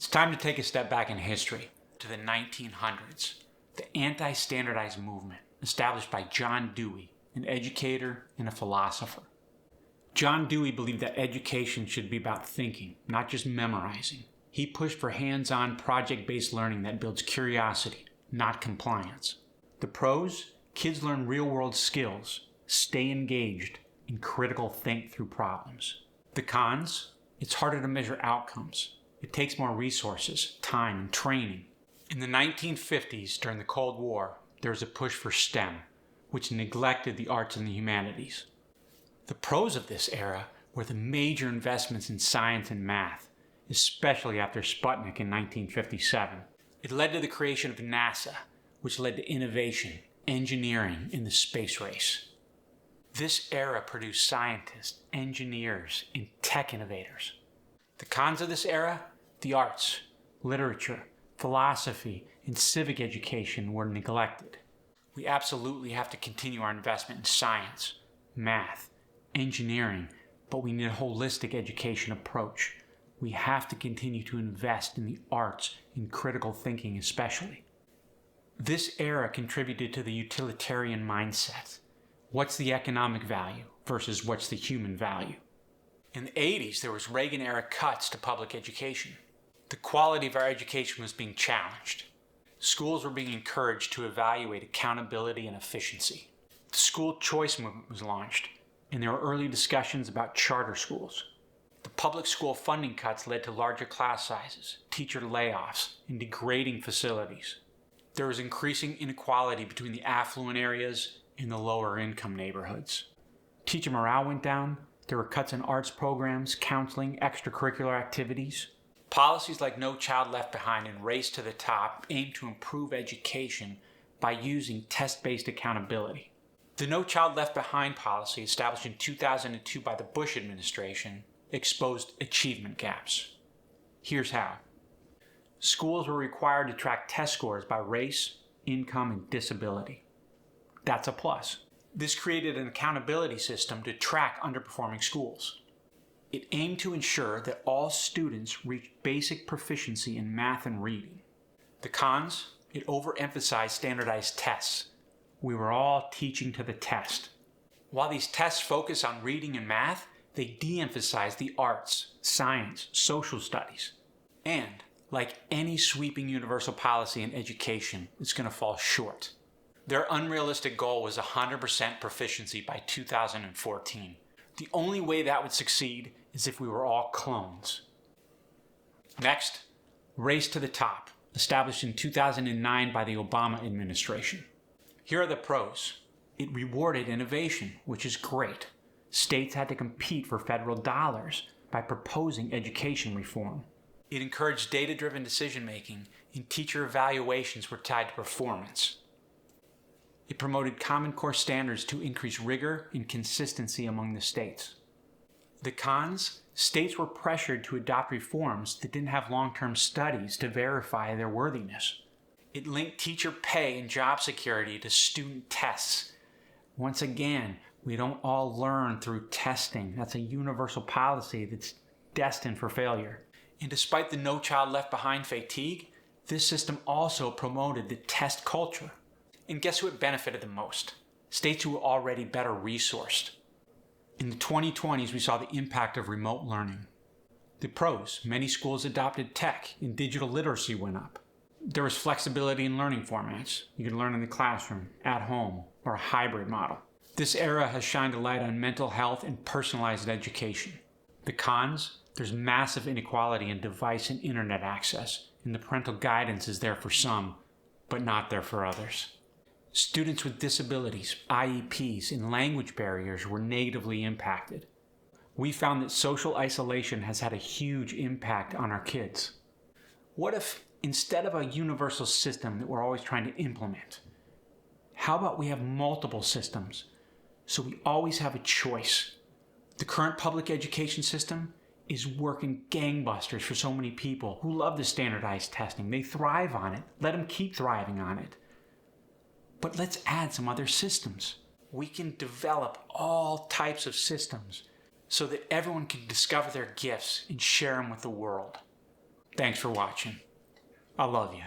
It's time to take a step back in history to the 1900s, the anti-standardized movement established by John Dewey, an educator and a philosopher. John Dewey believed that education should be about thinking, not just memorizing. He pushed for hands-on project-based learning that builds curiosity, not compliance. The pros: kids learn real-world skills, stay engaged, and critical think through problems. The cons: it's harder to measure outcomes. It takes more resources, time, and training. In the 1950s, during the Cold War, there was a push for STEM, which neglected the arts and the humanities. The pros of this era were the major investments in science and math, especially after Sputnik in 1957. It led to the creation of NASA, which led to innovation, engineering, in the space race. This era produced scientists, engineers, and tech innovators. The cons of this era: the arts, literature, philosophy, and civic education were neglected. We absolutely have to continue our investment in science, math, engineering, but we need a holistic education approach. We have to continue to invest in the arts and critical thinking especially. This era contributed to the utilitarian mindset. What's the economic value versus what's the human value? In the 80s, there was Reagan-era cuts to public education. The quality of our education was being challenged. Schools were being encouraged to evaluate accountability and efficiency. The school choice movement was launched, and there were early discussions about charter schools. The public school funding cuts led to larger class sizes, teacher layoffs, and degrading facilities. There was increasing inequality between the affluent areas and the lower income neighborhoods. Teacher morale went down. There were cuts in arts programs, counseling, extracurricular activities. Policies like No Child Left Behind and Race to the Top aimed to improve education by using test-based accountability. The No Child Left Behind policy, established in 2002 by the Bush administration, exposed achievement gaps. Here's how. Schools were required to track test scores by race, income, and disability. That's a plus. This created an accountability system to track underperforming schools. It aimed to ensure that all students reached basic proficiency in math and reading. The cons: it overemphasized standardized tests. We were all teaching to the test. While these tests focus on reading and math, they de-emphasize the arts, science, social studies. And, like any sweeping universal policy in education, it's going to fall short. Their unrealistic goal was 100% proficiency by 2014. The only way that would succeed is if we were all clones. Next, Race to the Top, established in 2009 by the Obama administration. Here are the pros. It rewarded innovation, which is great. States had to compete for federal dollars by proposing education reform. It encouraged data-driven decision-making, and teacher evaluations were tied to performance. It promoted Common Core standards to increase rigor and consistency among the states. The cons: states were pressured to adopt reforms that didn't have long-term studies to verify their worthiness. It linked teacher pay and job security to student tests. Once again, we don't all learn through testing. That's a universal policy that's destined for failure. And despite the No Child Left Behind fatigue, this system also promoted the test culture. And guess who it benefited the most? States who were already better resourced. In the 2020s, we saw the impact of remote learning. The pros: many schools adopted tech and digital literacy went up. There was flexibility in learning formats. You could learn in the classroom, at home, or a hybrid model. This era has shined a light on mental health and personalized education. The cons: there's massive inequality in device and internet access, and the parental guidance is there for some, but not there for others. Students with disabilities, IEPs, and language barriers were negatively impacted. We found that social isolation has had a huge impact on our kids. What if, instead of a universal system that we're always trying to implement, how about we have multiple systems so we always have a choice? The current public education system is working gangbusters for so many people who love the standardized testing. They thrive on it. Let them keep thriving on it. But let's add some other systems. We can develop all types of systems so that everyone can discover their gifts and share them with the world. Thanks for watching. I love you.